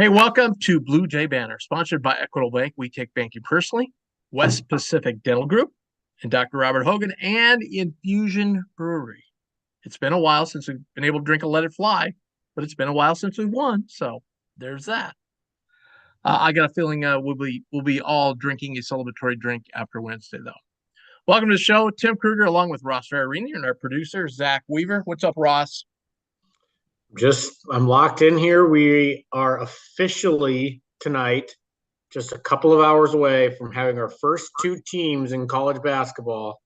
Hey, welcome to Bluejay Banter, sponsored by Equitable Bank. We take banking personally, West Pacific Dental Group, and Dr. Robert Hogan, and Infusion Brewery. It's been a while since we've been able to drink a Let It Fly, but it's been a while since we've won, so there's that. I got a feeling we'll be all drinking a celebratory drink after Wednesday, though. Welcome to the show, Tim Kruger, along with Ross Ferrarini and our producer Zach Weaver. What's up, Ross? I'm locked in here. We are officially tonight, just a couple of hours away from having our first two teams in college basketball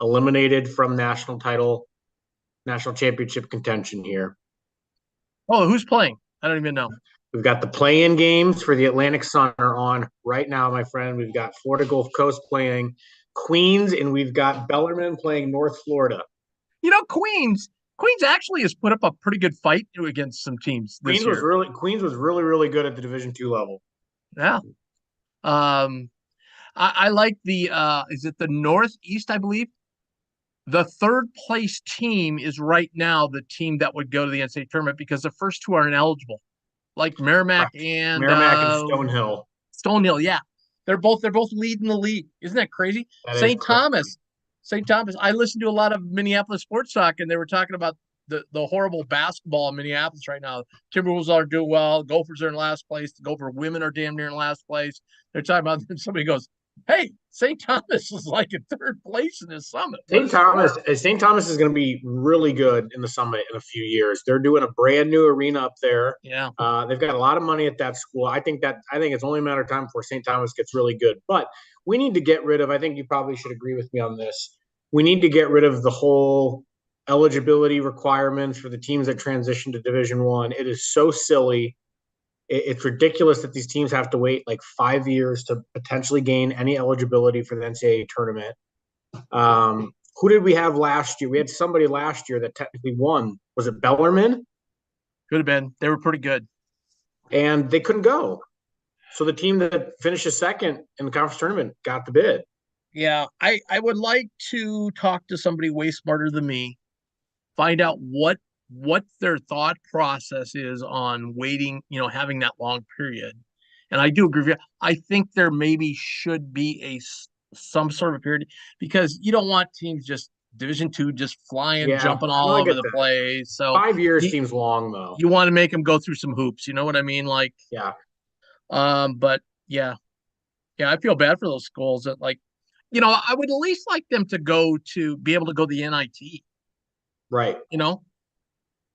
eliminated from national championship contention here. Oh, who's playing? I don't even know. We've got the play-in games for the Atlantic Sun are on right now, my friend. We've got Florida Gulf Coast playing Queens, and we've got Bellarmine playing North Florida. Queens actually has put up a pretty good fight against some teams this year. Queens was really good at the Division II level. Yeah. I like the is it the Northeast, I believe? The third place team is right now the team that would go to the NCAA tournament because the first two are ineligible. Like Merrimack and Stonehill. Stonehill, yeah. They're both leading the league. Isn't that crazy? St. Thomas. St. Thomas. I listened to a lot of Minneapolis sports talk, and they were talking about the horrible basketball in Minneapolis right now. Timberwolves are doing well. Gophers are in last place. The Gopher women are damn near in last place. They're talking about somebody goes, "Hey, St. Thomas is like in third place in this summit." St. Thomas is going to be really good in the summit in a few years. They're doing a brand new arena up there. Yeah, they've got a lot of money at that school. I think it's only a matter of time before St. Thomas gets really good. But we need to get rid of. I think you probably should agree with me on this. We need to get rid of the whole eligibility requirements for the teams that transition to Division I. It is so silly. It's ridiculous that these teams have to wait like 5 years to potentially gain any eligibility for the NCAA tournament. Who did we have last year? We had somebody last year that technically won. Was it Bellarmine? Could have been. They were pretty good. And they couldn't go. So the team that finishes second in the conference tournament got the bid. Yeah, I would like to talk to somebody way smarter than me, find out what their thought process is on waiting, having that long period. And I do agree with you. I think there maybe should be some sort of period because you don't want teams just Division II just flying, jumping all over the place. So 5 years seems long, though. You want to make them go through some hoops. You know what I mean? Like, yeah. But yeah, I feel bad for those schools that I would at least like them to be able to go to the NIT. Right.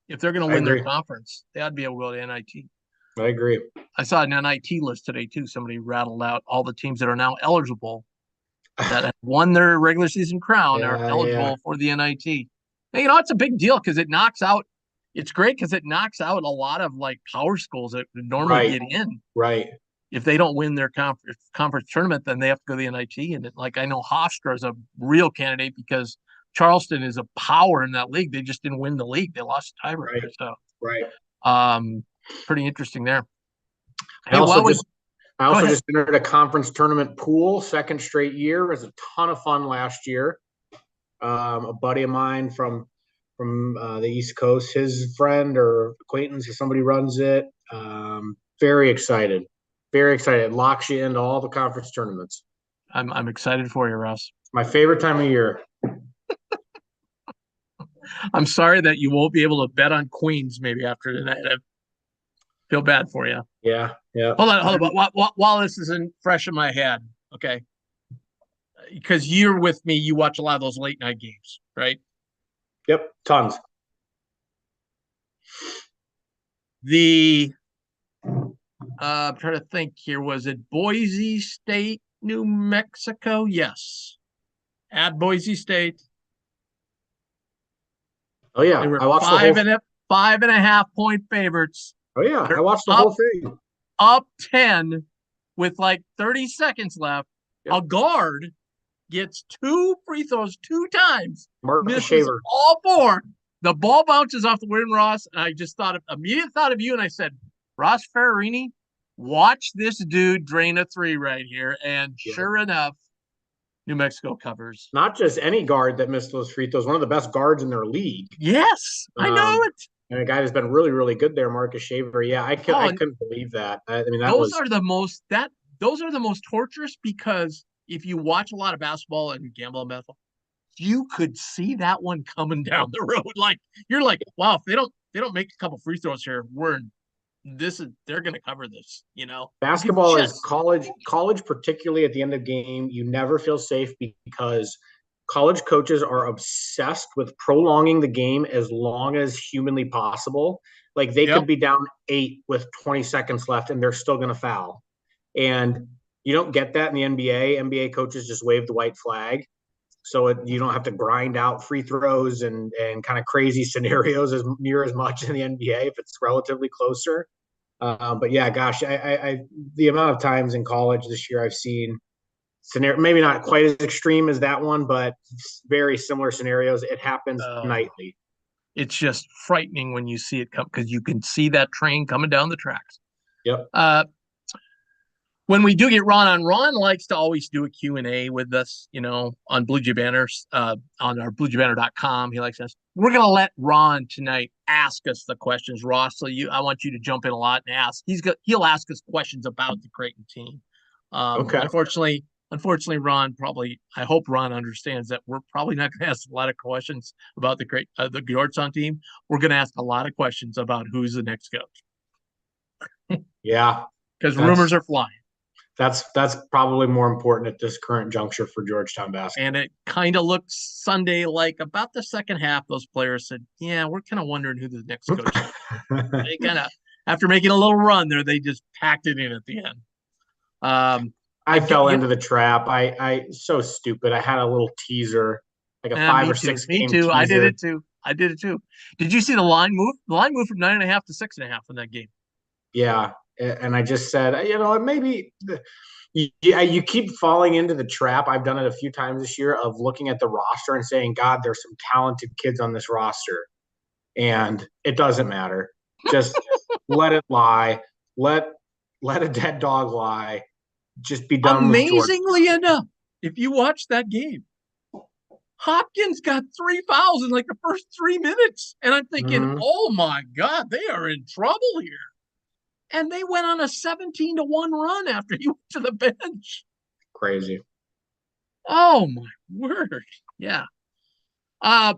If they're going to win their conference, they ought to be able to go to NIT. I agree. I saw an NIT list today, too. Somebody rattled out all the teams that are now eligible that have won their regular season crown are eligible for the NIT. And, it's a big deal because it's great because it knocks out a lot of power schools that would normally get in. Right. If they don't win their conference tournament, then they have to go to the NIT. And I know Hofstra is a real candidate because Charleston is a power in that league. They just didn't win the league. They lost the tiebreaker. Pretty interesting there. I also just entered a conference tournament pool, second straight year. It was a ton of fun last year. A buddy of mine from the East Coast, his friend or acquaintance or somebody runs it. Very excited. Very excited. It locks you into all the conference tournaments. I'm excited for you, Russ. My favorite time of year. I'm sorry that you won't be able to bet on Queens maybe after tonight. I feel bad for you. Yeah. Hold on. While this isn't fresh in my head, okay? Because you're with me, you watch a lot of those late night games, right? Yep, tons. I'm trying to think here. Was it Boise State, New Mexico? Yes. At Boise State. Oh, yeah. They were 5.5 point favorites. Oh, yeah. I watched the whole thing. Up 10 with 30 seconds left. Yep. A guard gets 2 free throws 2 times. Misses all 4. The ball bounces off the rim, Ross. And I just immediately thought of you. And I said, Ross Ferrarini, watch this dude drain a 3 right here. And sure enough, New Mexico covers. Not just any guard that missed those free throws, one of the best guards in their league. Yes, I know it. And a guy that's been really, really good there, Marcus Shaver. Yeah, I Oh, couldn't believe that. I mean, that those was are the most that those are the most torturous because if you watch a lot of basketball and gamble on basketball, you could see that one coming down the road. Like you're like, wow, if they don't make a couple free throws here, they're gonna cover this, You could basketball is just college, particularly at the end of the game. You never feel safe because college coaches are obsessed with prolonging the game as long as humanly possible. Like they yep. could be down 8 with 20 seconds left and they're still going to foul. And you don't get that in the NBA. NBA coaches just wave the white flag. So you don't have to grind out free throws and kind of crazy scenarios as near as much in the NBA if it's relatively closer. But yeah, gosh, the amount of times in college this year I've seen scenario, maybe not quite as extreme as that one, but very similar scenarios. It happens Oh, nightly. it's just frightening when you see it come because you can see that train coming down the tracks. Yep. Uh, when we do get Ron on, Ron likes to always do a Q&A with us, on Bluejay Banners, on our bluejaybanter.com. He likes us. We're going to let Ron tonight ask us the questions, Ross. So I want you to jump in a lot and ask. He'll ask us questions about the Creighton team. Okay. Unfortunately, Ron I hope Ron understands that we're probably not going to ask a lot of questions about the Georgetown team. We're going to ask a lot of questions about who's the next coach Yeah. because rumors That's are flying. that's probably more important at this current juncture for Georgetown And basketball. it kind of looked Sunday like about the second half, those players said, yeah, we're kind of wondering who the next coach is. They kind of, after making a little run there, they just packed it in at the end. I I do, fell into the trap. I so stupid. I had a little teaser, like a five me or too. six Me game too. I did teaser. it too. I did it too. Did you see the line move? The line moved from 9.5 to 6.5 in that game. Yeah, and I just said, maybe you keep falling into the trap. I've done it a few times this year of looking at the roster and saying, God, there's some talented kids on this roster, and it doesn't matter. Just let it lie. Let let a dead dog lie. Just be done with Georgia. Amazingly enough, if you watch that game, Hopkins got 3 fouls in like the first 3 minutes. And I'm thinking, Mm-hmm. oh my God, they are in trouble here. And they went on a 17-1 run after he went to the bench. Crazy. Oh my word. Yeah.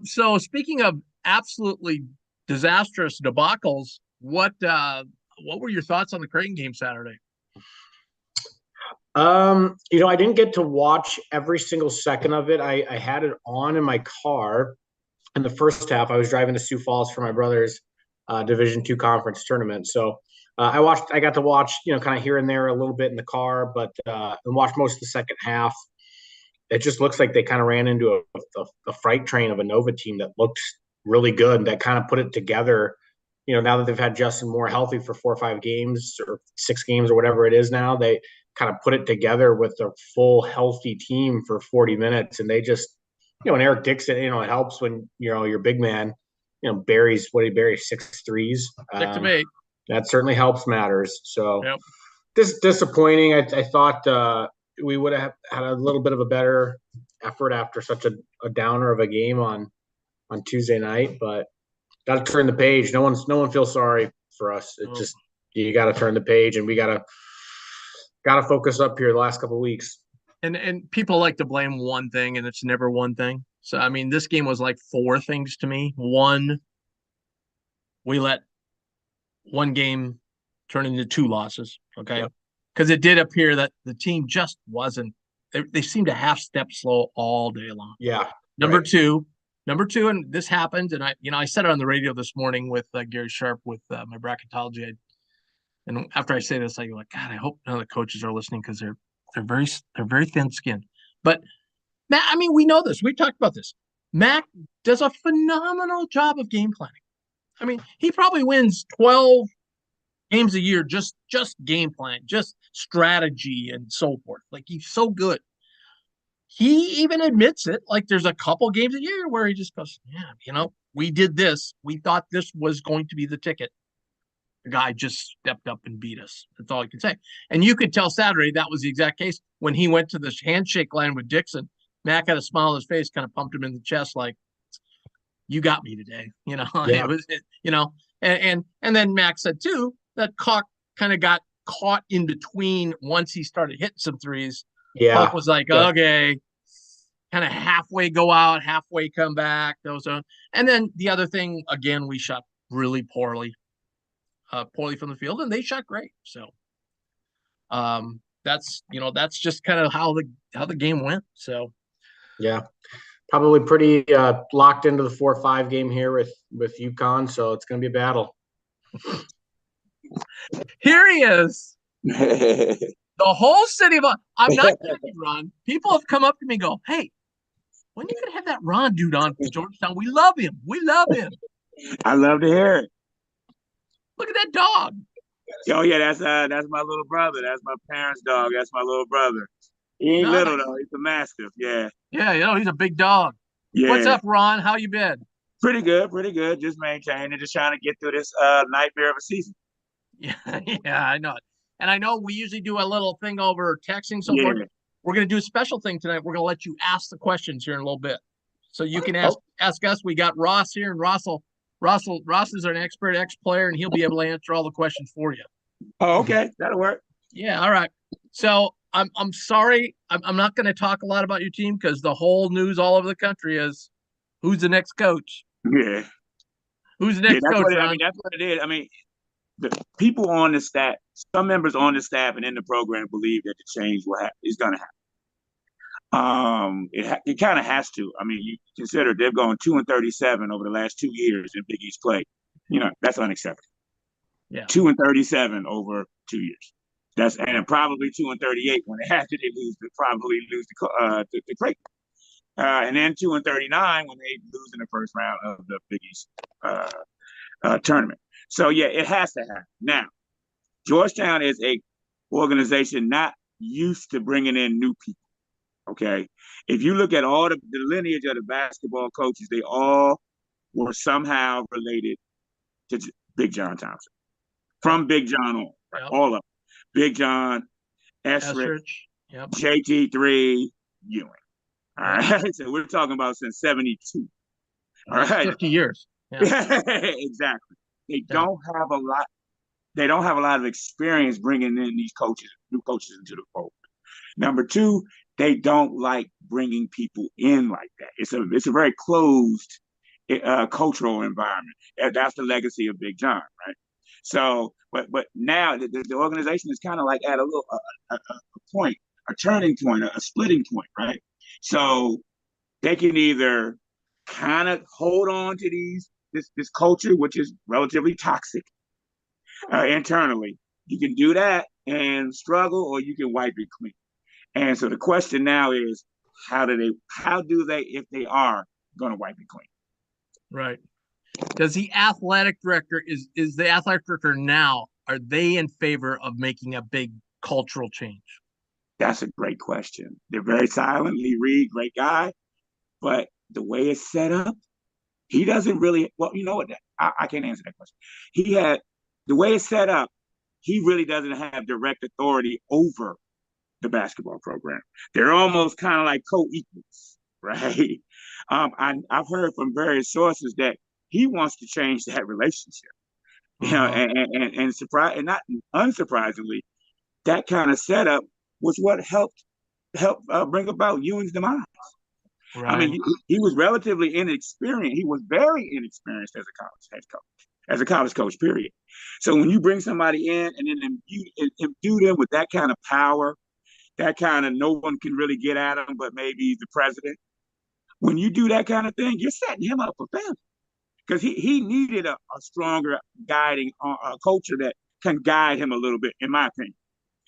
So speaking of absolutely disastrous debacles, what were your thoughts on the Creighton game Saturday? I didn't get to watch every single second of it. I had it on in my car in the first half. I was driving to Sioux Falls for my brother's Division II conference tournament. So I got to watch, kind of here and there a little bit in the car, but and watched most of the second half. It just looks like they kind of ran into a freight train of a Nova team that looked really good and that kind of put it together. Now that they've had Justin Moore healthy for 4 or 5 games or 6 games or whatever it is now, they kind of put it together with a full healthy team for 40 minutes. And they just, and Eric Dixon, it helps when, your big man, buries, what he buries, 6 threes. 6 of 8. That certainly helps matters. So Yep. this disappointing. I thought we would have had a little bit of a better effort after such a downer of a game on Tuesday night, but got to turn the page. No one feels sorry for us. It Oh. just you got to turn the page, and we got to focus up here the last couple of weeks. And people like to blame one thing, and it's never one thing. So I mean, this game was like four things to me. One, we let one game turn into 2 losses. Okay. Yep. Because it did appear that the team just wasn't, they seemed to half step slow all day long. Yeah. Number Right. two, and this happened, and I said it on the radio this morning with Gary Sharp with my bracketology. And after I say this, I go like, God, I hope none of the coaches are listening because they're very thin skinned. But Matt, I mean, we know this. We talked about this. Mac does a phenomenal job of game planning. I mean, he probably wins 12 games a year, just game plan, just strategy and so forth. Like he's so good. He even admits it. Like there's a couple games a year where he just goes, yeah, we did this. We thought this was going to be the ticket. The guy just stepped up and beat us. That's all I can say. And you could tell Saturday that was the exact case when he went to the handshake line with Dixon. Mac had a smile on his face, kind of pumped him in the chest, like, you got me today. Yeah. And then Max said too that Cock kind of got caught in between once he started hitting some threes. Puck Yeah. was like, Yeah. okay, kind of halfway go out, halfway come back. And then the other thing, again, we shot really poorly from the field, and they shot great. So that's just kind of how the game went. So Yeah. Probably pretty locked into the 4-5 game here with UConn, so it's going to be a battle. here he is. The whole city of I'm not kidding, Ron. People have come up to me and go, "Hey, when are you gonna have that Ron dude on from Georgetown? We love him. We love him. I love to hear it. Look at that dog." Oh yeah, that's my little brother. That's my parents' dog. That's my little brother. He ain't little Nice. though. He's a mastiff. Yeah, Yeah, he's a big dog. What's yeah. up, Ron? How you been? Pretty good, pretty good. Just maintaining, just trying to get through this nightmare of a season. Yeah, yeah, I know it. And I know we usually do a little thing over texting so forth. Yeah. We're going to do a special thing tonight. We're going to let you ask the questions here in a little bit, so you can ask Oh, ask us. We got Ross here, and Ross is an expert player, and he'll be able to answer all the questions for you. oh, okay. That'll work. Yeah, all right. So I'm sorry, I'm not going to talk a lot about your team because the whole news all over the country is who's the next coach. Yeah. Who's the Yeah, next that's coach, what it, I Ron? mean, that's what it is. I mean, the people on the staff, some members on the staff and in the program believe that the change is going to happen. It kind of has to. I mean, you consider they've gone 2-37 over the last 2 years in Big East play. That's unacceptable. Yeah. 2-37 over 2 years. And probably 2-38 when after they probably lose to Creighton. And then 2-39 when they lose in the first round of the Big East tournament. So yeah, it has to happen. Now, Georgetown is a organization not used to bringing in new people. Okay, if you look at all the lineage of the basketball coaches, they all were somehow related to Big John Thompson. Yep. From Big John on, right? Yep. All of them. Big John, Esrich, Yep. JT3, Ewing. All Yep. right. So we're talking about since 72. All That's right. 50 years. Yeah. Exactly. They don't have a lot. They don't have a lot of experience bringing in these new coaches into the fold. Number two, they don't like bringing people in like that. It's a very closed cultural environment. That's the legacy of Big John, right? So, but now the organization is kind of like at a point, a turning point, a splitting point, right? So they can either kind of hold on to this culture, which is relatively toxic internally. You can do that and struggle, or you can wipe it clean. And so the question now is, how do they, if they are going to wipe it clean? Right. Does the athletic director is the athletic director now? Are they in favor of making a big cultural change? That's a great question. They're very silent. Lee Reed, great guy, but the way it's set up, he doesn't really. Well, you know what? I can't answer that question. The way it's set up, he really doesn't have direct authority over the basketball program. They're almost kind of like co-equals, right? I've heard from various sources that he wants to change that relationship. And not unsurprisingly, that kind of setup was what helped bring about Ewing's demise. Right. I mean, he was relatively inexperienced. He was very inexperienced as a college head coach, as a college coach, period. So when you bring somebody in and then imbue them with that kind of power, that kind of no one can really get at him but maybe the president. When you do that kind of thing, you're setting him up for failure because he needed a stronger guiding culture that can guide him a little bit, in my opinion,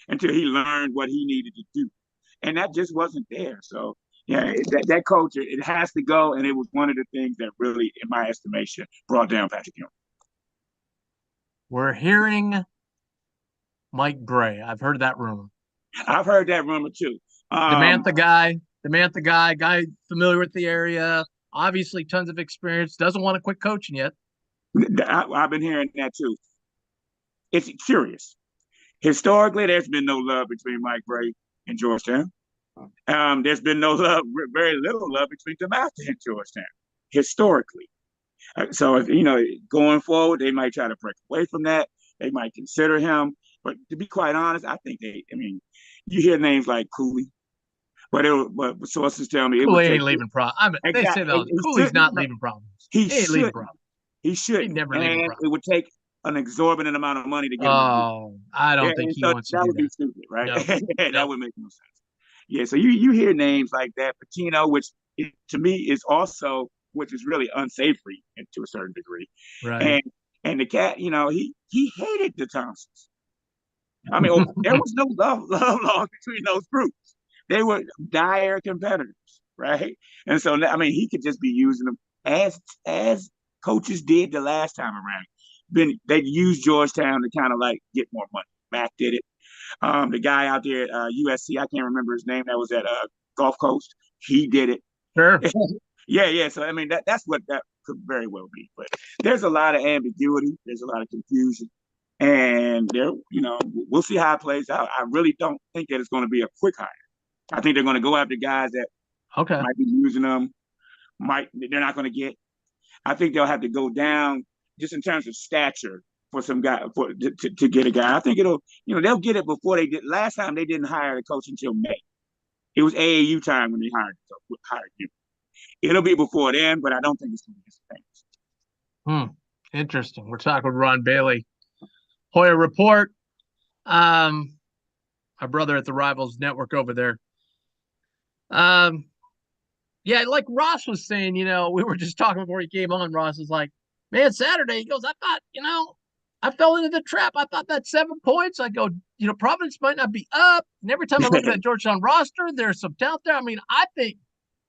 until he learned what he needed to do. And that just wasn't there. So, yeah, that culture, it has to go. And it was one of the things that really, in my estimation, brought down Patrick Ewing. We're hearing Mike Bray. I've heard that rumor. I've heard that rumor too. The Mantha guy familiar with the area, obviously tons of experience, doesn't want to quit coaching yet. I've been hearing that too. It's curious. Historically, there's been no love between Mike Bray and Georgetown. There's been no love, very little love between DeMatha and Georgetown, historically. So if going forward, they might try to break away from that. They might consider him. But to be quite honest, I think I mean, you hear names like Cooley, but sources tell me it would Cooley take ain't leaving problems. I mean, they say exactly. that He Cooley's shouldn't. not leaving problems. He He ain't leaving shouldn't. problems. He He shouldn't. never leaving And it problems. would take an exorbitant amount of money to get him to do. Oh, I Yeah, don't think and he so wants to that do would be that. stupid, right? No, That no, would make no sense. Yeah, so you hear names like that, Patino, which to me is also, which is really unsavory to a certain degree, right. and the cat, he hated the Thompsons. I mean, there was no love lost between those groups. They were dire competitors, right? And so I mean, he could just be using them as coaches did the last time around. Then they used Georgetown to kind of like get more money. Mac did it. The guy out there at USC, I can't remember his name. That was at Gulf Coast. He did it. Sure. Yeah, yeah. So I mean, that's what that could very well be. But there's a lot of ambiguity. There's a lot of confusion, and we'll see how it plays out. I really don't think that it's going to be a quick hire. I think they're going to go after guys that Okay. might be using them. They're not going to get. I think they'll have to go down just in terms of stature for some guy to get a guy. I think they'll get it before they did. Last time they didn't hire the coach until May. It was AAU time when they hired him. It'll be before then, but I don't think it's going to be the same. Interesting. We're talking with Ron Bailey. Hoyer Report. My brother at the Rivals Network over there. Yeah, like Ross was saying, we were just talking before he came on. Ross was like, man, Saturday, he goes, I thought, I fell into the trap. I thought that 7 points. I go, Providence might not be up. And every time I look at that Georgetown roster, there's some talent there. I mean, I think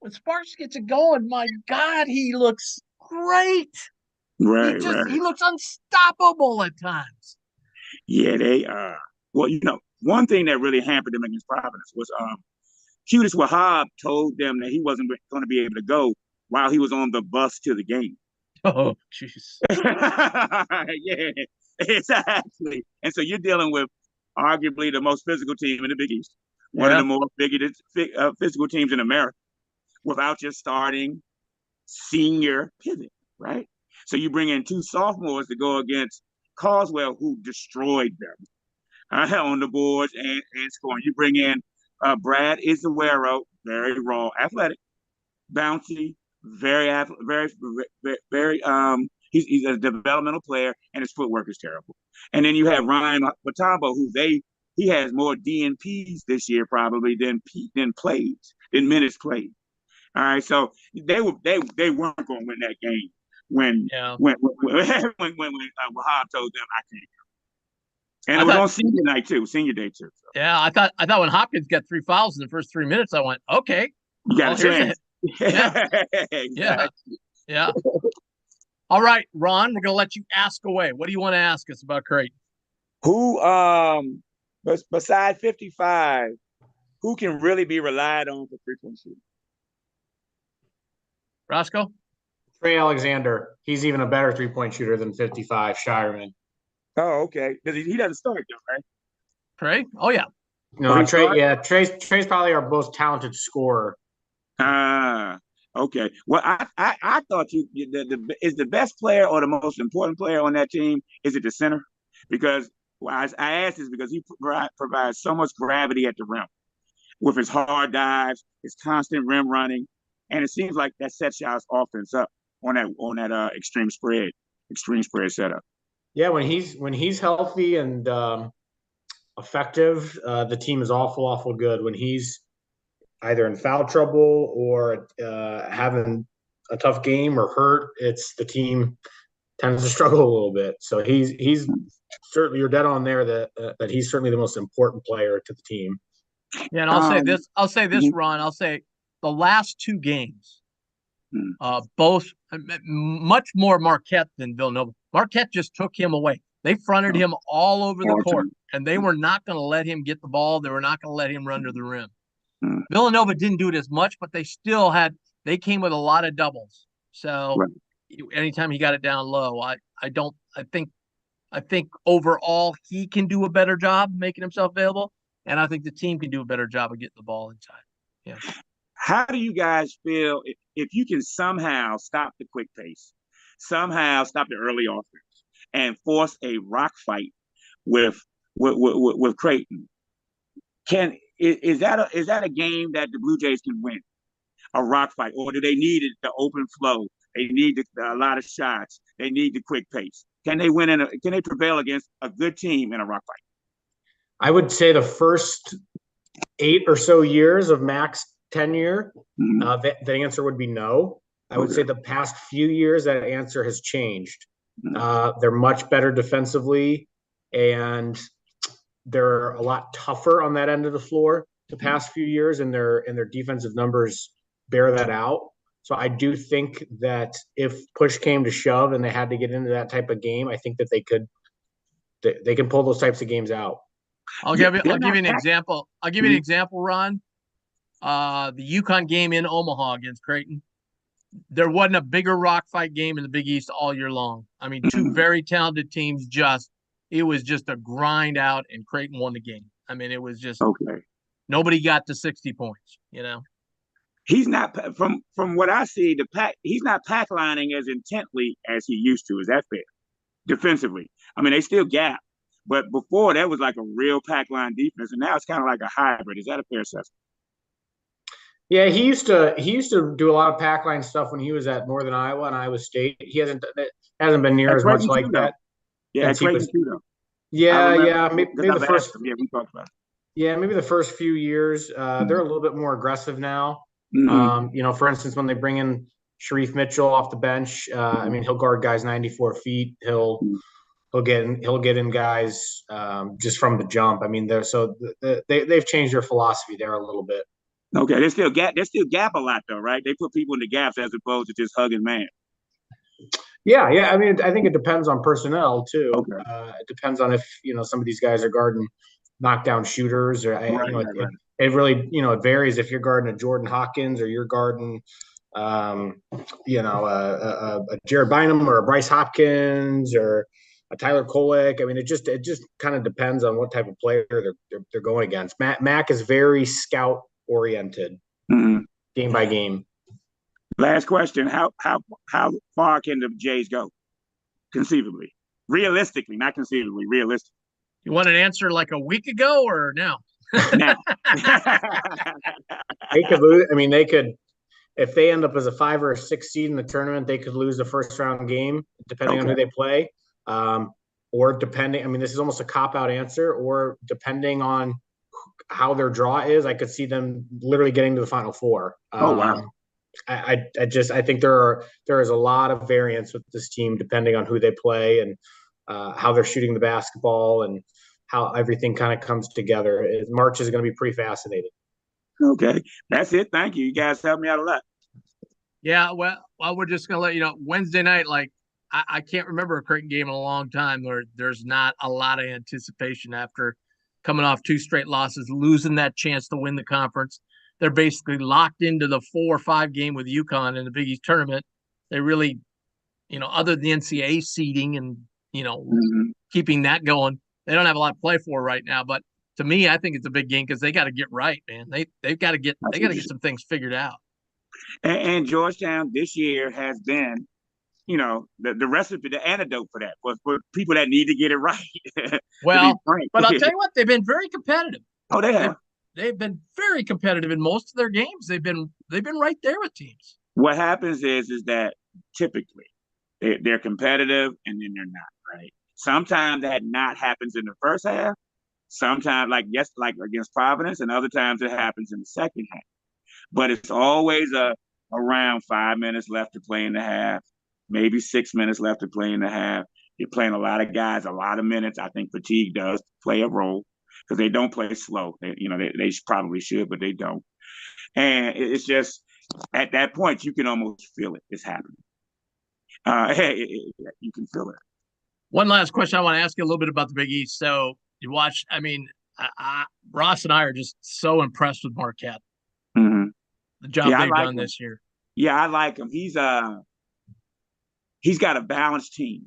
when Sparks gets it going, my God, he looks great. Right, He looks unstoppable at times. Yeah, they well, one thing that really hampered them against Providence was Qudis Wahab told them that he wasn't going to be able to go while he was on the bus to the game. Oh, jeez. Yeah, exactly. And so you're dealing with arguably the most physical team in the Big East, one of the more physical teams in America, without your starting senior pivot, right? So you bring in two sophomores to go against Carswell, who destroyed them on the boards and scoring. You bring in Brad Izaguero, very raw, athletic, bouncy, very he's a developmental player and his footwork is terrible. And then you have Ryan Patambo, he has more DNPs this year probably than minutes played. All right, so they weren't going to win that game when Wahab told them I can't. And it was on senior day too. So. Yeah, I thought when Hopkins got 3 fouls in the first 3 minutes, I went, okay, you got a chance. Yeah. Exactly. Yeah. All right, Ron, we're gonna let you ask away. What do you want to ask us about Creighton? Who besides 55, who can really be relied on for 3-point shooting? Roscoe? Trey Alexander. He's even a better 3-point shooter than 55 Shireman. Oh, okay. Because he doesn't start though, right? Trey? Oh yeah. No, Trey. Yeah, Trey's probably our most talented scorer. Okay. Well, I thought is the best player or the most important player on that team, is it the center? Because I asked this because he provides so much gravity at the rim with his hard dives, his constant rim running, and it seems like that sets y'all's offense up on that extreme spread setup. Yeah, when he's healthy and effective, the team is awful good. When he's either in foul trouble or having a tough game or hurt, it's the team tends to struggle a little bit. So he's certainly, you're dead on there that he's certainly the most important player to the team. Yeah, and I'll say this, Ron. I'll say the last 2 games, both much more Marquette than Villanova. Marquette just took him away. They fronted him all over the court, and they were not going to let him get the ball. They were not going to let him run to the rim. Villanova didn't do it as much, but they came with a lot of doubles. So anytime he got it down low, I think overall he can do a better job making himself available, and I think the team can do a better job of getting the ball inside. Yeah. How do you guys feel if you can somehow stop the quick pace? somehow stop the early offense and force a rock fight with with Creighton. Is that a game that the Blue Jays can win? A rock fight, or do they need it, the open flow? They need a lot of shots. They need the quick pace. Can they win can they prevail against a good team in a rock fight? I would say the first 8 or so years of Mac's tenure, the answer would be no. I would say the past few years that answer has changed. They're much better defensively, and they're a lot tougher on that end of the floor the past few years, and their defensive numbers bear that out. So I do think that if push came to shove and they had to get into that type of game, I think that they can pull those types of games out. I'll give you an example. I'll give you an example, Ron. The UConn game in Omaha against Creighton. There wasn't a bigger rock fight game in the Big East all year long. I mean, two very talented teams. It was just a grind out, and Creighton won the game. I mean, it was just nobody got to 60 points. He's not, from what I see, he's not pack lining as intently as he used to. Is that fair? Defensively, I mean, they still gap, but before that was like a real pack line defense, and now it's kind of like a hybrid. Is that a fair assessment? Yeah, he used to do a lot of pack line stuff when he was at Northern Iowa and Iowa State. He hasn't been near as much like that. Yeah, Creighton too, though. Yeah. Maybe the first. Yeah, we talked about it. Yeah, maybe the first few years, they're a little bit more aggressive now. For instance, when they bring in Sharif Mitchell off the bench, I mean, he'll guard guys 94 feet. He'll get in guys just from the jump. I mean, they've changed their philosophy there a little bit. Okay, they still gap a lot though, right? They put people in the gaps as opposed to just hugging man. Yeah. I mean, I think it depends on personnel too. Okay. It depends on if some of these guys are guarding knockdown shooters, or it really it varies if you're guarding a Jordan Hawkins or you're guarding a Jared Bynum or a Bryce Hopkins or a Tyler Kolek. I mean, it just kind of depends on what type of player they're going against. Mac is very scout oriented, game by game. Last question: How far can the Jays go, conceivably, realistically, not conceivably, realistically? You want an answer like a week ago or now? Now. They could lose. I mean, they could, if they end up as a 5 or a 6 seed in the tournament, they could lose the first round game depending on who they play, or depending. I mean, this is almost a cop out answer, or depending on how their draw is, I could see them literally getting to the Final Four. Wow. I think there is a lot of variance with this team depending on who they play and how they're shooting the basketball and how everything kind of comes together. March is going to be pretty fascinating. Okay, that's it. Thank you. You guys helped me out a lot. Yeah, well, we're just going to let you know, Wednesday night, like, I can't remember a Creighton game in a long time where there's not a lot of anticipation after coming off 2 straight losses, losing that chance to win the conference. They're basically locked into the 4 or 5 game with UConn in the Big East tournament. They really, other than the NCAA seeding and, keeping that going, they don't have a lot to play for right now. But to me, I think it's a big game because they got to get right, man. They've got to get some things figured out. And Georgetown this year has been, the recipe, the antidote for that, for people that need to get it right. Well, but I'll tell you what, they've been very competitive. Oh, they have. They've been very competitive in most of their games. They've been right there with teams. What happens is that typically they're competitive and then they're not, right? Sometimes that not happens in the first half. Sometimes, like against Providence, and other times it happens in the second half. But it's always around 5 minutes left to play in the half, maybe 6 minutes left to play in the half. You're playing a lot of guys, a lot of minutes. I think fatigue does play a role because they don't play slow. They probably should, but they don't. And it's just at that point you can almost feel it. It's happening. You can feel it. One last question I want to ask you a little bit about the Big East. So you watch, I mean, Ross and I are just so impressed with Marquette. Mm-hmm. The job they've done this year. Yeah, I like him. He's got a balanced team.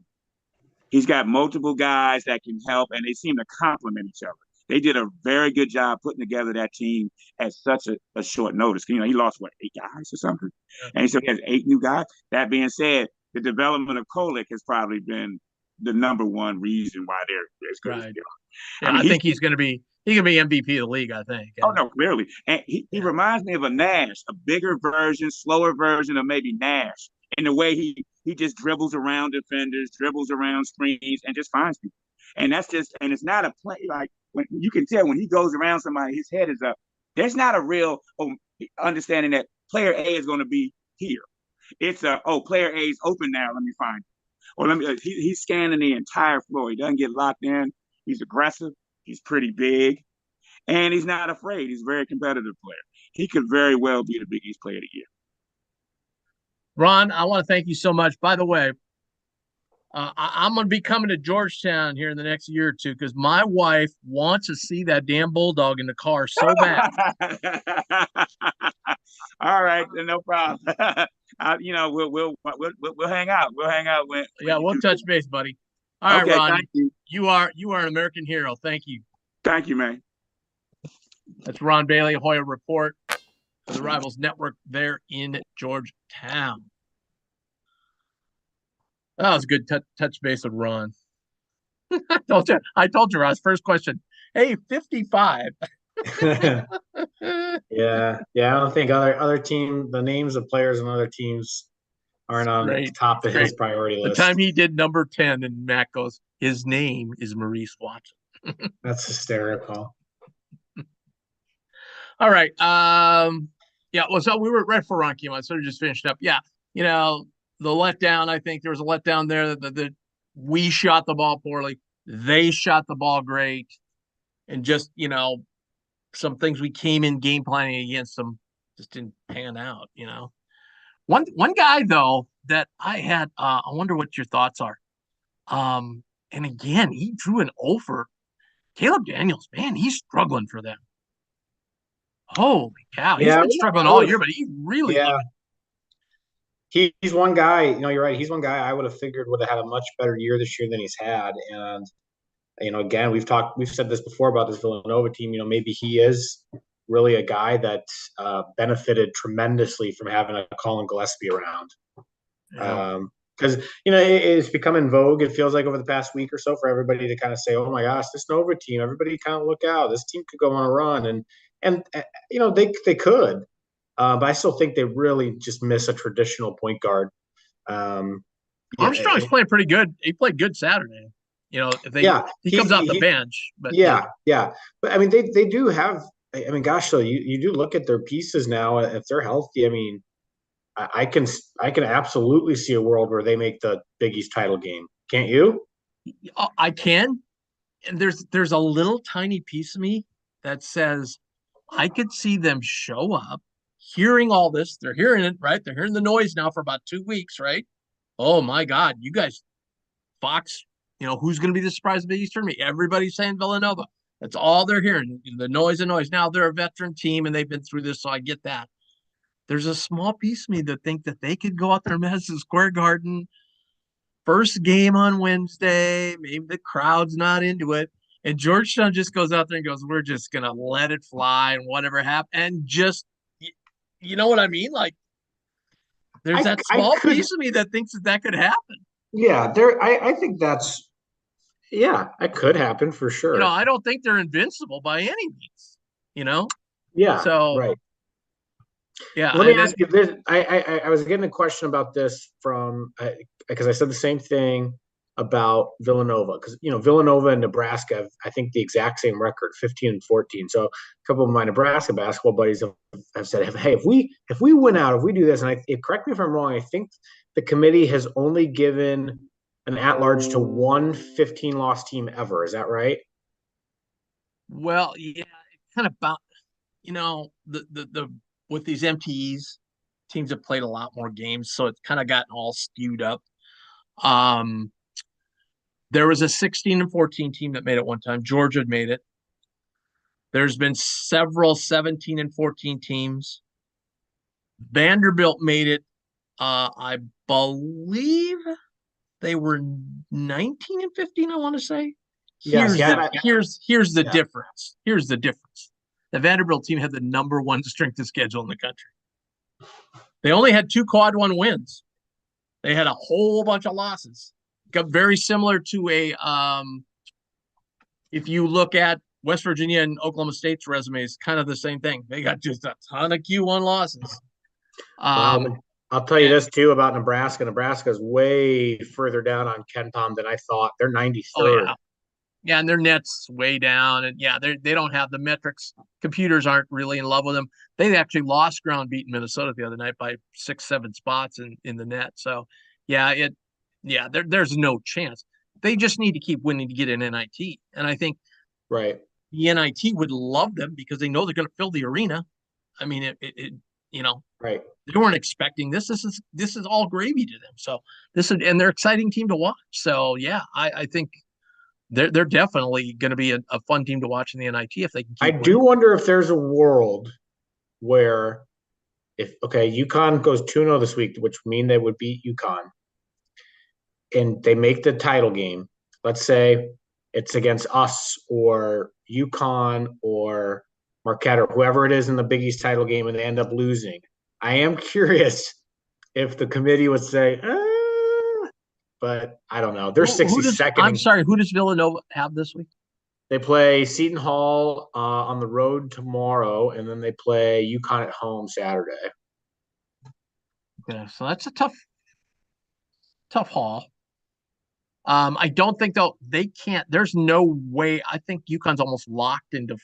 He's got multiple guys that can help, and they seem to complement each other. They did a very good job putting together that team at such a short notice. He lost, 8 guys or something? Yeah. And so he has 8 new guys. That being said, the development of Kolek has probably been the number one reason why they're as good as Right. they are. Yeah, I mean, I think he's going to be MVP of the league. I think. oh no, clearly, and he reminds me of a Nash, a bigger version, slower version of maybe Nash, in the way he just dribbles around defenders, dribbles around screens, and just finds people. And that's just, and it's not a play like when you can tell when he goes around somebody, his head is up. There's not a real understanding that player A is going to be here. It's player A is open now. Let me find him. Or let me. He's scanning the entire floor. He doesn't get locked in. He's aggressive. He's pretty big. And he's not afraid. He's a very competitive player. He could very well be the Big East Player of the Year. Ron, I want to thank you so much. By the way, I'm going to be coming to Georgetown here in the next year or two because my wife wants to see that damn bulldog in the car so bad. All right, no problem. We'll hang out. We'll hang out when we'll touch base, buddy. All right, okay, Ron. thank you. You are an American hero. Thank you. Thank you, man. That's Ron Bailey, Hoya Report for the Rivals Network there in Georgetown. That was a good touch base with Ron. I told you, Ross. First question. Hey, 55. Yeah. I don't think the names of players on other teams aren't on the top of his priority list. The time he did number 10, and Matt goes, his name is Maurice Watson. That's hysterical. All right. So we were right for Ron came on, so we just finished up. Yeah, the letdown, I think there was a letdown there that we shot the ball poorly. They shot the ball great. And just, some things we came in game planning against them just didn't pan out, One guy, though, that I had, I wonder what your thoughts are. And again, he drew an over. Caleb Daniels, man, he's struggling for them. Holy cow. He's been struggling all year, but he's really looking. He's one guy, you're right. He's one guy I would have figured would have had a much better year this year than he's had. And, again, we've said this before about this Villanova team. Maybe he is really a guy that benefited tremendously from having a Colin Gillespie around. Because, it's become in vogue, it feels like, over the past week or so for everybody to kind of say, oh my gosh, this Nova team, everybody kind of look out. This team could go on a run. And they could. But I still think they really just miss a traditional point guard. Armstrong's playing pretty good. He played good Saturday. He comes off the bench. But But I mean, they do have. I mean, gosh, so you do look at their pieces now. If they're healthy, I mean, I can absolutely see a world where they make the Big East title game. Can't you? I can. And there's a little tiny piece of me that says I could see them show up, hearing all this. They're hearing it, right? They're hearing the noise now for about 2 weeks, right? Oh my God, you guys, Fox, who's going to be the surprise of the Big East tournament? Everybody's saying Villanova. That's all they're hearing, the noise and noise. Now they're a veteran team and they've been through this, so I get that. There's a small piece of me that think that they could go out there in Madison Square Garden, first game on Wednesday, maybe the crowd's not into it, and Georgetown just goes out there and goes, we're just going to let it fly and whatever happens. And just, you know what I mean? Like, there's that small piece of me that thinks that could happen. Yeah, I think that's, it could happen for sure. I don't think they're invincible by any means, Yeah. So, right. Yeah. Let me ask you this. I was getting a question about this from, because I said the same thing about Villanova, because, Villanova and Nebraska have, I think, the exact same record, 15-14. So a couple of my Nebraska basketball buddies have said, hey, if we win out, if we do this, and correct me if I'm wrong, I think the committee has only given an at-large to one 15-loss team ever. Is that right? Well, yeah, it's kind of about, the with these MTEs, teams have played a lot more games, so it's kind of gotten all skewed up. There was a 16-14 team that made it one time. Georgia had made it. There's been several 17-14 teams. Vanderbilt made it. I believe they were 19-15, I want to say. Here's the difference. Here's the difference. The Vanderbilt team had the number one strength of schedule in the country. They only had 2 quad one wins. They had a whole bunch of losses. Got very similar to if you look at West Virginia and Oklahoma State's resumes, kind of the same thing. They got just a ton of Q1 losses. Well, I'll tell you And, this too about Nebraska. Nebraska is way further down on Ken Palm than I thought. They're oh 93rd. yeah, yeah, and their net's way down, and yeah, they don't have the metrics. Computers aren't really in love with them. They actually lost ground beating Minnesota the other night by 6, 7 spots in the net. So yeah, there's no chance. They just need to keep winning to get an NIT, and I think Right. the NIT would love them because they know they're going to fill the arena. I mean, you know, Right. they weren't expecting this. This is all gravy to them. So and they're an exciting team to watch. So yeah, I think they're definitely going to be a fun team to watch in the NIT if they can I keep do winning. wonder if there's a world where if UConn goes 2-0 this week, which would mean they would beat UConn, and they make the title game. Let's say it's against us or UConn or Marquette or whoever it is in the Big East title game, and they end up losing. I am curious if the committee would say, but I don't know. They're Who does 62nd. I'm sorry, who does Villanova have this week? They play Seton Hall on the road tomorrow, and then they play UConn at home Saturday. Okay, so that's a tough haul. I don't think they can't. There's no way. I think UConn's almost locked into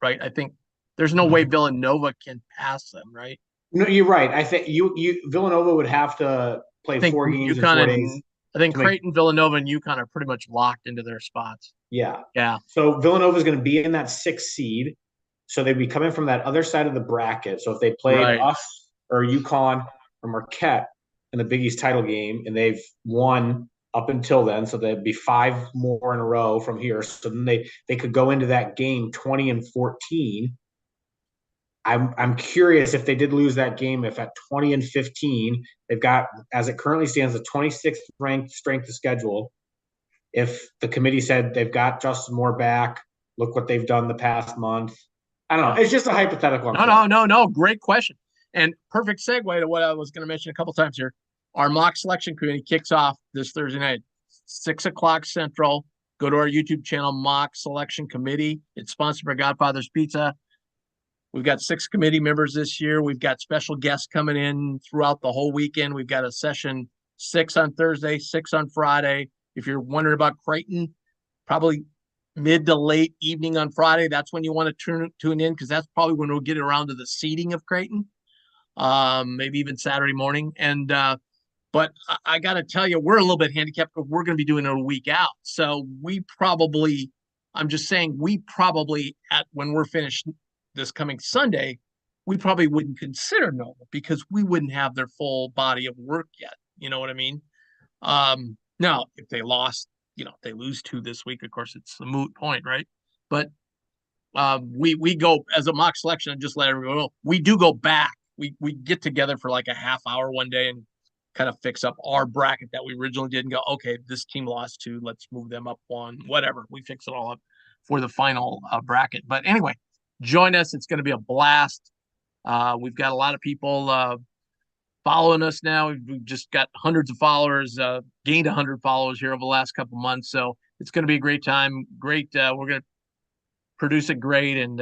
right. I think there's no way Villanova can pass them, right? No, you're right. I think you Villanova would have to play I think 4 games in UConn 4 days and I think to make. Creighton, Villanova, and UConn are pretty much locked into their spots. Yeah. Yeah. So Villanova is going to be in that 6th seed. So they'd be coming from that other side of the bracket. So if they played Right. us or UConn or Marquette in the Big East title game and they've won up until then, so there'd be 5 more in a row from here. So then they could go into that game 20-14. I'm curious if they did lose that game, if at 20-15, they've got, as it currently stands, the 26th ranked strength of schedule. If the committee said they've got Justin Moore back, look what they've done the past month. I don't know. It's just a hypothetical. No. Great question. And perfect segue to what I was going to mention a couple times here. Our mock selection committee kicks off this Thursday night, 6 o'clock Central. Go to our YouTube channel, Mock Selection Committee. It's sponsored by Godfather's Pizza. We've got 6 committee members this year. We've got special guests coming in throughout the whole weekend. We've got a session 6 on Thursday, 6 on Friday. If you're wondering about Creighton, probably mid to late evening on Friday. That's when you want to tune in because that's probably when we'll get around to the seeding of Creighton. Maybe even Saturday morning. And but I got to tell you, we're a little bit handicapped because we're going to be doing it a week out. So I'm just saying, we probably when we're finished this coming Sunday, we probably wouldn't consider Nova because we wouldn't have their full body of work yet. You know what I mean? Now, if they lost, if they lose 2 this week, of course, it's a moot point, right? But we go as a mock selection and just let everyone know we do go back. We get together for like a half hour one day and kind of fix up our bracket that we originally did and go, okay, this team lost 2, let's move them up 1, whatever. We fix it all up for the final bracket. But anyway, join us. It's going to be a blast. We've got a lot of people following us now. We've just got hundreds of followers, gained 100 followers here over the last couple months. So it's going to be a great time. Great. We're going to produce it great. And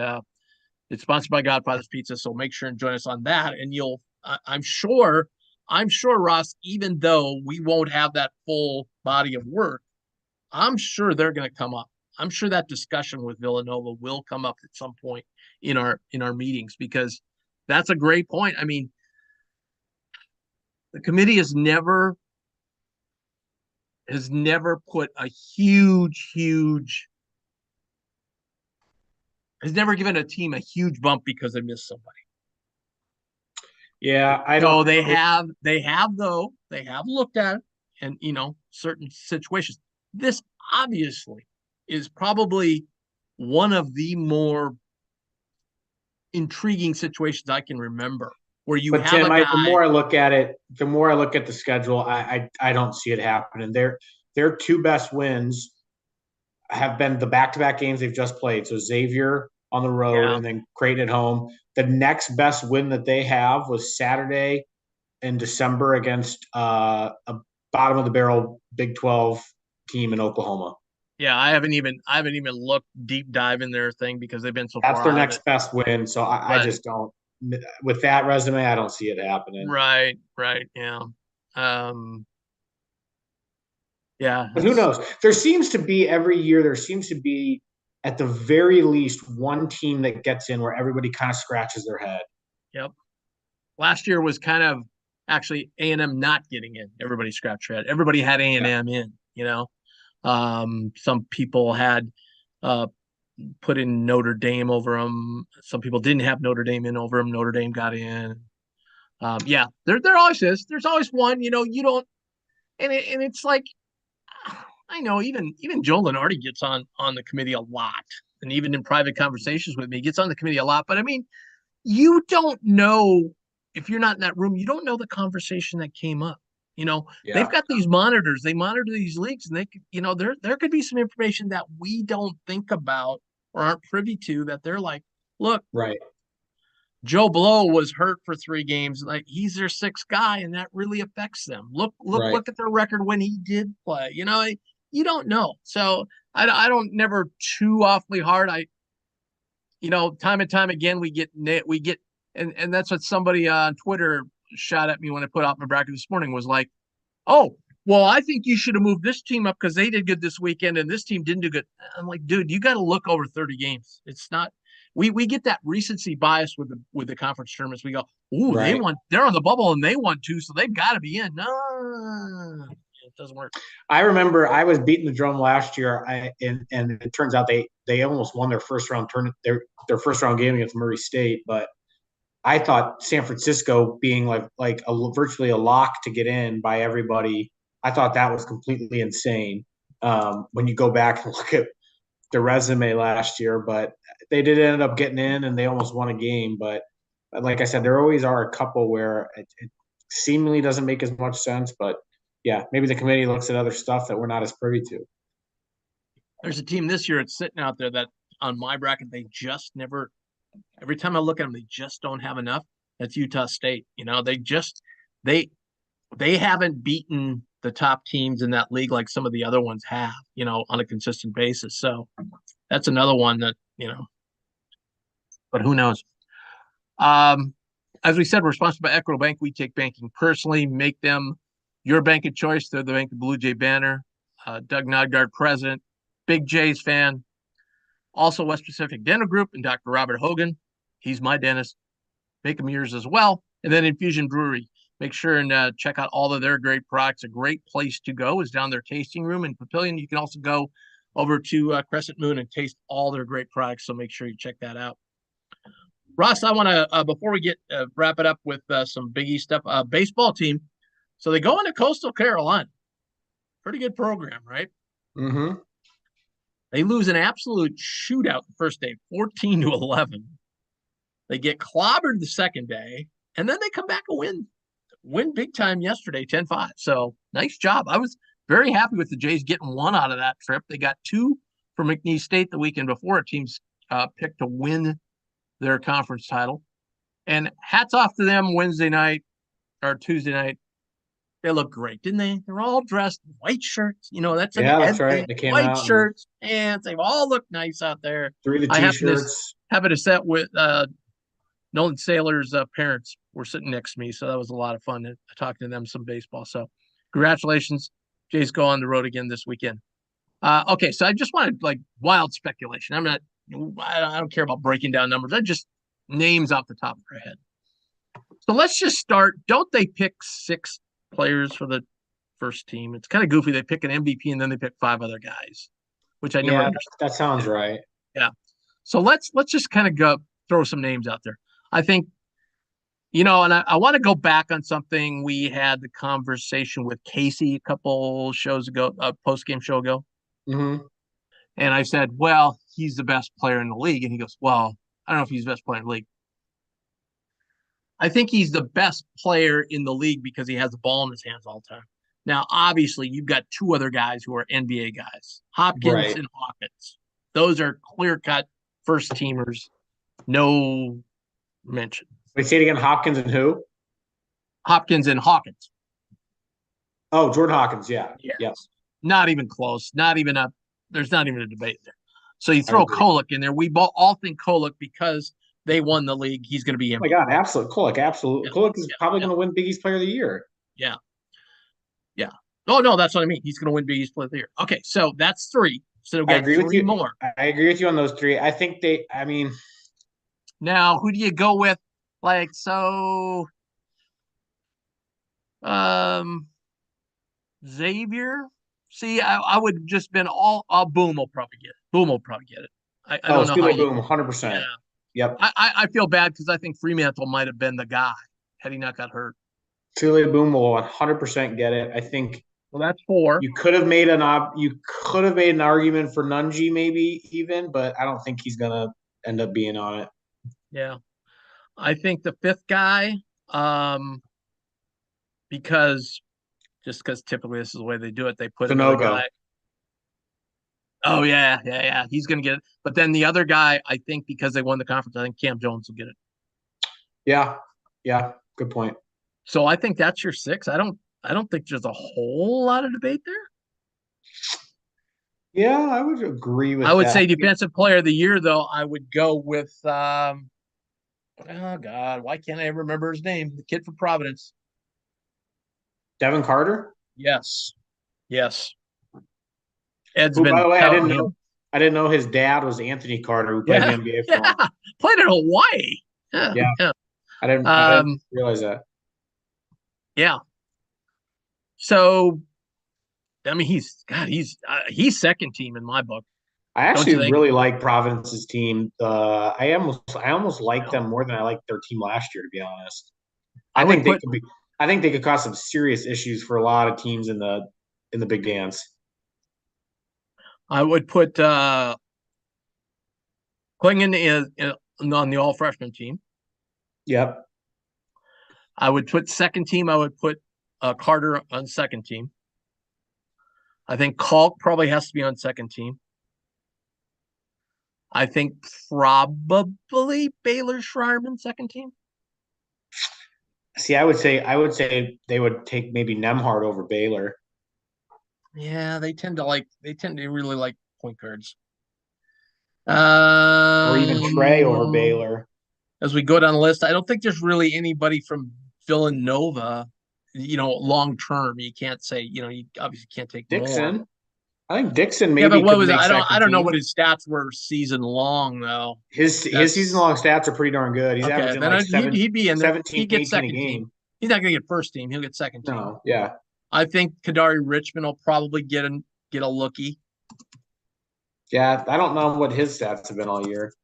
it's sponsored by Godfather's Pizza. So make sure and join us on that. And I'm sure, Ross, even though we won't have that full body of work, I'm sure they're going to come up. I'm sure that discussion with Villanova will come up at some point in our meetings because that's a great point. I mean, the committee has never put a has never given a team a huge bump because they missed somebody. Yeah, I So don't. they have looked at it and certain situations. This obviously is probably one of the more intriguing situations I can remember where you But have Tim, a guy. the more I look at it, the more I look at the schedule, I don't see it happening. Their 2 best wins have been the back-to-back games they've just played. So Xavier on the road Yeah. and then Creighton at home. The next best win that they have was Saturday in December against a bottom of the barrel Big 12 team in Oklahoma. Yeah, I haven't even looked deep dive in their thing because they've been so That's far their out of next it. best win. So I Right. just don't, with that resume, I don't see it happening. Right. Yeah. Um, yeah. But who knows? There seems to be every year, there seems to be at the very least one team that gets in where everybody kind of scratches their head. Yep. Last year was kind of actually A&M not getting in. Everybody scratched their head. Everybody had A&M in, you know. Some people had uh, put in Notre Dame over them. Some people didn't have Notre Dame in over them. Notre Dame got in. Yeah, there always is. There's always one. You know, you don't, and it's like I know even Joe Lenardi gets on the committee a lot, and even in private conversations with me, he gets on the committee a lot. But I mean, you don't know if you're not in that room. You don't know the conversation that came up. You know, they've Yeah. got these monitors. They monitor these leagues, and they, you know, there could be some information that we don't think about or aren't privy to that they're like, look, Right. Joe Blow was hurt for 3 games. Like he's their sixth guy, and that really affects them. Right. Look at their record when he did play. You know, you don't know. So I don't never too awfully hard. You know, time and time again we get, and that's what somebody on Twitter shot at me when I put out my bracket this morning was like, oh, well, I think you should have moved this team up because they did good this weekend and this team didn't do good. I'm like, dude, you got to look over 30 games. It's not we get that recency bias with the conference tournaments. We go, ooh, Right. they're on the bubble and they won too, so they've got to be in. No, it doesn't work. I remember I was beating the drum last year, and it turns out they almost won their first round their first round game against Murray State, but I thought San Francisco being like virtually a lock to get in by everybody. I thought that was completely insane. When you go back and look at the resume last year, but they did end up getting in and they almost won a game. But like I said, there always are a couple where it seemingly doesn't make as much sense. But yeah, maybe the committee looks at other stuff that we're not as privy to. There's a team this year that's sitting out there that on my bracket they just never. Every time I look at them, they just don't have enough. That's Utah State. You know, they they haven't beaten the top teams in that league like some of the other ones have, you know, on a consistent basis. So that's another one that, you know, but who knows? Um, as we said, we're sponsored by Equitable Bank. We take banking personally, make them your bank of choice. They're the bank of Bluejay Banter. Doug Nodgard, president, big Jays fan. Also, West Pacific Dental Group and Dr. Robert Hogan. He's my dentist. Make them yours as well. And then Infusion Brewery. Make sure and check out all of their great products. A great place to go is down their tasting room in Papillion. You can also go over to Crescent Moon and taste all their great products. So make sure you check that out. Ross, I want to, before we get wrap it up with some Big East stuff, baseball team. So they go into Coastal Carolina. Pretty good program, right? Mm-hmm. They lose an absolute shootout the first day, 14-11. They get clobbered the second day, and then they come back and win big time yesterday, 10-5. So nice job. I was very happy with the Jays getting one out of that trip. They got two from McNeese State the weekend before a team's picked to win their conference title. And hats off to them Wednesday night or Tuesday night. They look great, didn't they? They're all dressed in white shirts. You know, that's an That's Ed right. thing. They came White out and shirts, pants. They've all looked nice out there. threw the I t-shirts. happen to set with Nolan Saylor's parents were sitting next to me, so that was a lot of fun talking to them some baseball. So, congratulations, Jays go on the road again this weekend. Okay, so I just wanted like wild speculation. I don't care about breaking down numbers. I just names off the top of our head. So let's just start. Don't they pick 6 players for the first team? It's kind of goofy. They pick an MVP and then they pick 5 other guys, which I never Yeah, understood. that sounds right. Yeah. So let's just kind of go throw some names out there. I think, you know, and I want to go back on something we had the conversation with Casey a couple shows ago, a post-game show ago. Mm-hmm. And I said, well, he's the best player in the league. And he goes, well, I don't know if he's the best player in the league. I think he's the best player in the league because he has the ball in his hands all the time. Now, obviously, you've got 2 other guys who are NBA guys, Hopkins Right. and Hawkins. Those are clear-cut first teamers, no mention. Wait, say it again. Hopkins and who? Hopkins and Hawkins. Oh, Jordan Hawkins. Yeah. Yes. Yep. Not even close. There's not even a debate there. So you I throw agree. Kolek in there. We all think Kolek because they won the league. He's going to be Oh my MVP. God, absolutely. Kolek, absolutely. Yeah, Kolek is yeah, probably yeah, going to win Big East Player of the Year. yeah, yeah. Oh no, that's what I mean. He's going to win Big East Player of the Year. Okay, so that's three. So we I got agree with three you. more. I agree with you on those three. I think they. I mean, Now, who do you go with? Like so, um, Xavier. See, I would just been all. Boom will probably get it. Boom will probably get it. I oh, don't know how Stule you. Boom, Yeah, 100%. Yep. I feel bad because I think Fremantle might have been the guy had he not got hurt. Stule Boom will 100% get it. I think Well, that's four. you could have made an argument for Nunji maybe even, but I don't think he's gonna end up being on it. Yeah, I think the fifth guy, um, because typically this is the way they do it. They put another Sanogo. guy. Oh yeah. He's gonna get it. But then the other guy, I think because they won the conference, I think Cam Jones will get it. Yeah. Yeah. Good point. So I think that's your six. I don't think there's a whole lot of debate there. Yeah, I would agree I with would that. say defensive player of the year, though, I would go with oh God, why can't I ever remember his name? The kid from Providence. Devin Carter, Yes. Yes. Ed's who, by been the way, touting him. I didn't know his dad was Anthony Carter, who played Yeah. in the NBA for him. Yeah. Played in Hawaii. Yeah. Yeah, Yeah. I didn't realize that. Yeah. So I mean, he's second team in my book. I Don't actually you think? really like Providence's team. I almost like Yeah. them more than I liked their team last year, to be honest. I I would think they put could be. I think they could cause some serious issues for a lot of teams in the Big Dance. I would put Klingon on the all freshman team. Yep. I would put second team. I would put Carter on second team. I think Kalk probably has to be on second team. I think probably Baylor Schreierman second team. See, I would say they would take maybe Nemhard over Baylor. Yeah, they tend to really like point guards. Or even Trey over Baylor. As we go down the list, I don't think there's really anybody from Villanova, long term. You can't say, you obviously can't take Dixon. more. I think Dixon Yeah, maybe but what could was it? make second I don't know team. what his stats were season long though. His season long stats are pretty darn good. He's Okay, averaging then like he'd be in there. 17, He'd get 18 a second game. team. He's not going to get first team. He'll get second team. No, yeah. I think Kadari Richmond will probably get a lookie. Yeah, I don't know what his stats have been all year.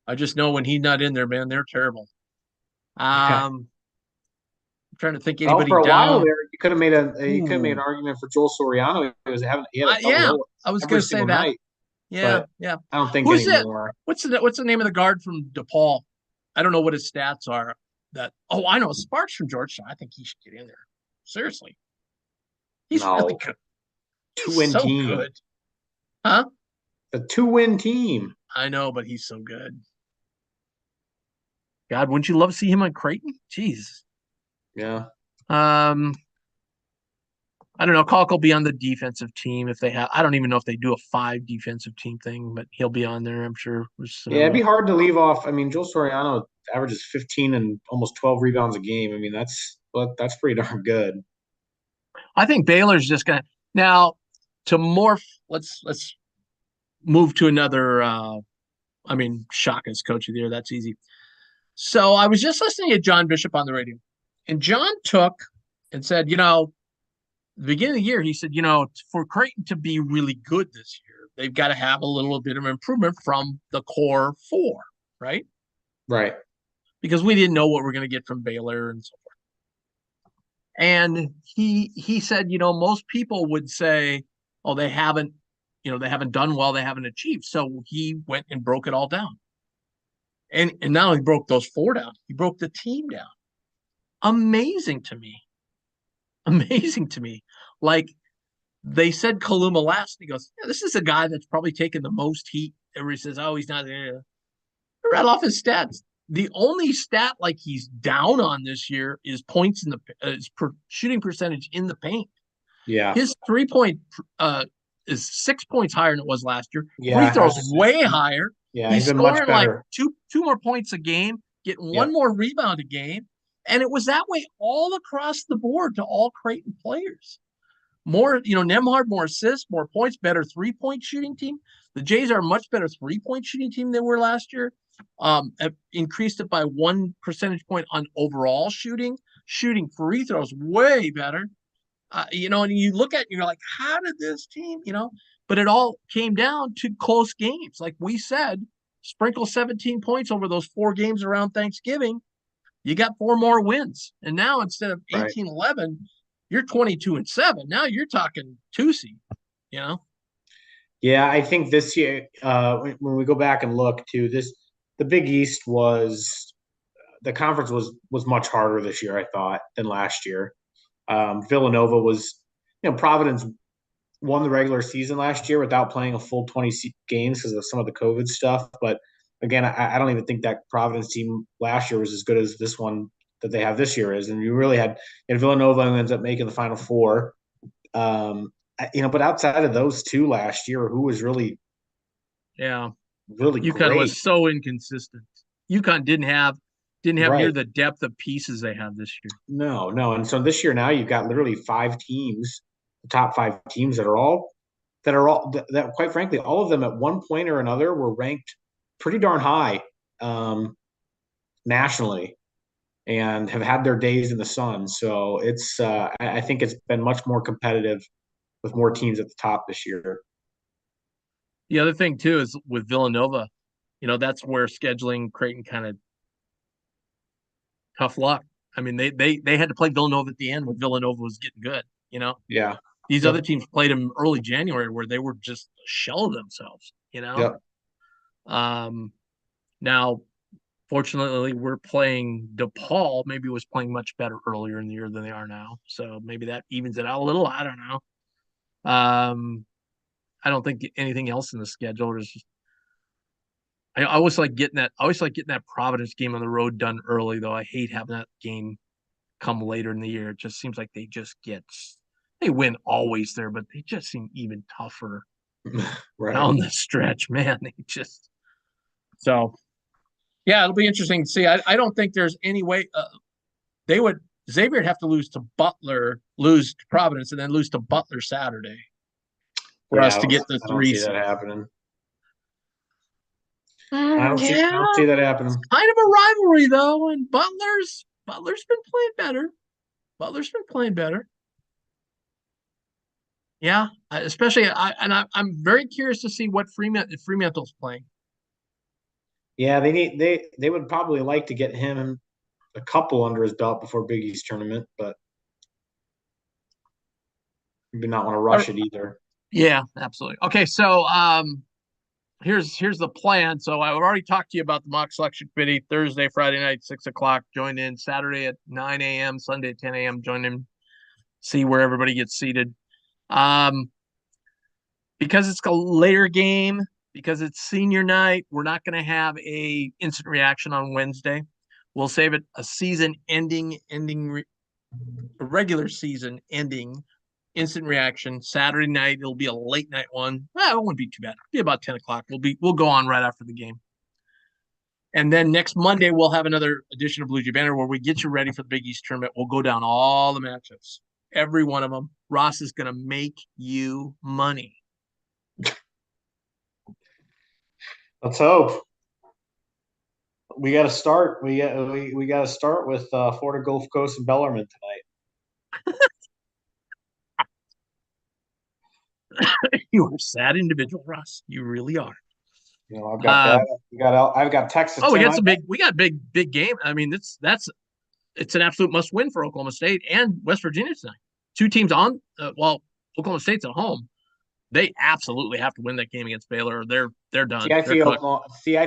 I just know when he's not in there, man, they're terrible. Yeah. I'm trying to think Well, anybody for a while down. there, you could have made an argument for Joel Soriano. He had a double Yeah, double I was every going to say single that. night. Yeah, But yeah. I don't think Who's it? anymore. What's the name of the guard from DePaul? I don't know what his stats are. I know Sparks from Georgetown. I think he should get in there. Seriously, he's really good. Two-win so team. Good, huh? A 2-win team. I know, but he's so good. God, wouldn't you love to see him on Creighton? Jeez. Yeah. I don't know. Kalk will be on the defensive team if they have. I don't even know if they do a 5 defensive team thing, but he'll be on there, I'm sure. Yeah, it'd be hard to leave off. I mean, Joel Soriano averages 15 and almost 12 rebounds a game. I mean, that's pretty darn good. I think Baylor's just gonna now to morph. Let's move to another. Shaka's coach of the year. That's easy. So I was just listening to John Bishop on the radio, and John took and said, the beginning of the year, he said, for Creighton to be really good this year, they've got to have a little bit of improvement from the core 4, right? Right. Because we didn't know what we're going to get from Baylor and so forth. And he said, most people would say, oh, they haven't done well, they haven't achieved. So he went and broke it all down. And not only broke those 4 down, he broke the team down. Amazing to me. Like they said Kaluma last, he goes, yeah, this is a guy that's probably taken the most heat. Everybody says, oh, he's not there. I read off his stats. the only stat like he's down on this year is points in the shooting percentage in the paint. Yeah. His 3-point is 6 points higher than it was last year. Free Yeah. throws way higher. Yeah, He's he's been much scoring like better. two more points a game, getting Yep. one more rebound a game. And it was that way all across the board to all Creighton players. More, Nemhard, more assists, more points, better 3-point shooting team. The Jays are a much better 3-point shooting team than they were last year. Have increased it by 1 percentage point on overall shooting free throws way better. And you look at it and you're like, how did this team, but it all came down to close games. Like we said, sprinkle 17 points over those 4 games around Thanksgiving, you got 4 more wins. And now instead of 18-11, you're 22-7. Now you're talking 2 seed, Yeah, I think this year, when we go back and look to this, the Big East the conference was much harder this year, I thought, than last year. Villanova was, Providence won the regular season last year without playing a full 20 games because of some of the COVID stuff. But again, I don't even think that Providence team last year was as good as this one that they have this year is. And you really had Villanova who ends up making the Final Four. But outside of those two last year, who was really UConn great. was so inconsistent. UConn didn't have near Right. the depth of pieces they have this year. No. And so this year now you've got literally 5 teams, the top 5 teams that quite frankly, all of them at one point or another were ranked pretty darn high nationally and have had their days in the sun. So it's I think it's been much more competitive with more teams at the top this year. The other thing too is with Villanova, that's where scheduling Creighton kind of tough luck. I mean, they had to play Villanova at the end when Villanova was getting good, Yeah. These other teams played them early January where they were just a shell of themselves, Yep. Now, fortunately, we're playing DePaul. Maybe was playing much better earlier in the year than they are now. So maybe that evens it out a little. I don't know. I don't think anything else in the schedule is just, I always like getting that Providence game on the road done early, though. I hate having that game come later in the year. It just seems like they win always there, but they just seem even tougher down the stretch, man. Yeah, it'll be interesting to see. I don't think there's any way Xavier would have to lose to Providence, and then lose to Butler Saturday for us to get the 3. I don't see that happening. I don't see that happening. It's kind of a rivalry though, and Butler's been playing better. Yeah, especially I'm very curious to see what Fremantle's playing. Yeah, they would probably like to get him a couple under his belt before Big East tournament, but maybe not want to rush it either. Yeah, absolutely. Okay, so here's the plan. So I already talked to you about the mock selection committee. Thursday, Friday night, 6:00. Join in. Saturday at 9 a.m. Sunday at 10 a.m. Join in. See where everybody gets seated. Because it's a later game, because it's senior night, we're not going to have a instant reaction on Wednesday. We'll save it a regular season ending instant reaction Saturday night. It'll be a late night one. It won't be too bad. It'll be about 10 o'clock. We'll go on right after the game. And then next Monday, we'll have another edition of Bluejay Banter where we get you ready for the Big East tournament. We'll go down all the matchups, every one of them. Ross is going to make you money. Let's hope. We got to start. We got to start with Florida Gulf Coast and Bellarmine tonight. You are a sad individual, Ross. You really are. I've got that. I've got Texas. We got big game. I mean, it's an absolute must win for Oklahoma State and West Virginia tonight. 2 teams on. Oklahoma State's at home. They absolutely have to win that game against Baylor. They're done. I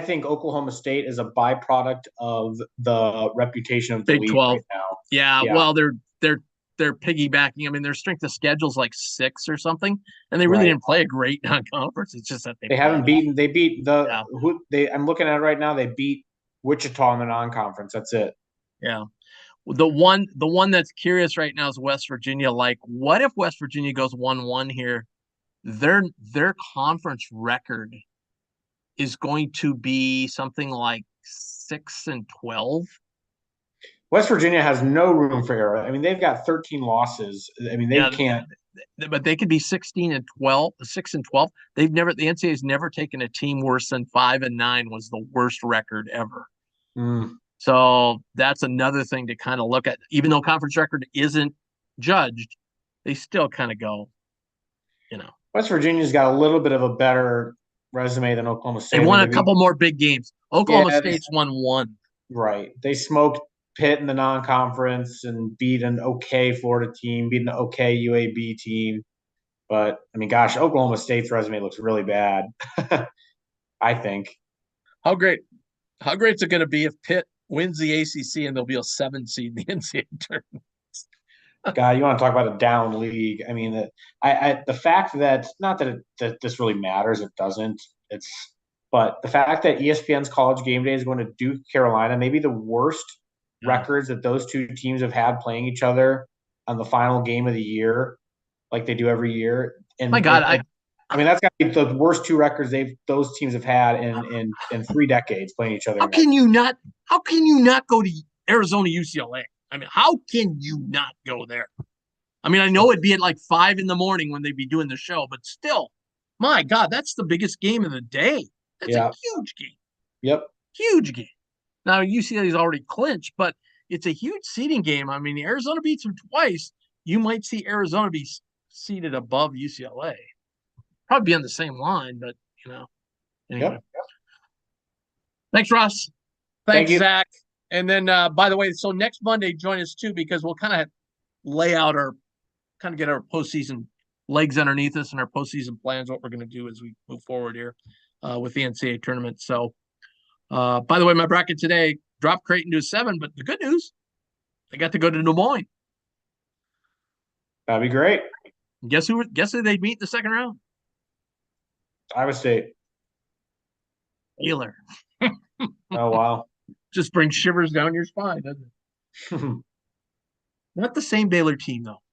think Oklahoma State is a byproduct of the reputation of the Big league 12 right now. Yeah, well, they're piggybacking. I mean, their strength of schedule is like 6 or something, and they really didn't play a great non-conference. It's just that they haven't beaten. They beat I'm looking at it right now. They beat Wichita in the non-conference. That's it. Yeah. The one that's curious right now is West Virginia. Like, what if West Virginia goes 1-1 here? Their conference record is going to be something like 6-12. West Virginia has no room for error. I mean, they've got 13 losses. I mean, they Yeah, can't. but they could be 16-12, 6-12. The NCAA's never taken a team worse than 5-9 was the worst record ever. Mm. So that's another thing to kind of look at. Even though conference record isn't judged, they still kind of go, you know. West Virginia's got a little bit of a better resume than Oklahoma State. They won a couple more big games. Oklahoma State's won one. Right. They smoked Pitt in the non-conference and beat an okay Florida team, beat an okay UAB team. But, I mean, gosh, Oklahoma State's resume looks really bad, I think. How great is it going to be if Pitt wins the ACC and there'll be a 7 seed in the NCAA tournament? God, you want to talk about a down league? I mean, the fact that not that this really matters, it doesn't. But the fact that ESPN's College Game Day is going to Duke, Carolina, maybe the worst records that those two teams have had playing each other on the final game of the year, like they do every year. And my God, I mean, that's got to be the worst two records those teams have had in 3 decades playing each other. How can you not go to Arizona UCLA? I mean, how can you not go there? I mean, I know it'd be at like 5 a.m. when they'd be doing the show, but still, my God, that's the biggest game of the day. That's a huge game. Yep. Huge game. Now, UCLA's already clinched, but it's a huge seeding game. I mean, Arizona beats them twice. You might see Arizona be seated above UCLA. Probably be on the same line, but, anyway. Yep. Thanks, Ross. Thanks, Thank Zach. And then, by the way, so next Monday, join us too, because we'll kind of get our postseason legs underneath us and our postseason plans, what we're going to do as we move forward here with the NCAA tournament. So, by the way, my bracket today dropped Creighton to 7, but the good news, they got to go to Des Moines. That'd be great. Guess who they'd meet in the second round? Iowa State. Baylor. Oh, wow. Just brings shivers down your spine, doesn't it? Not the same Baylor team, though.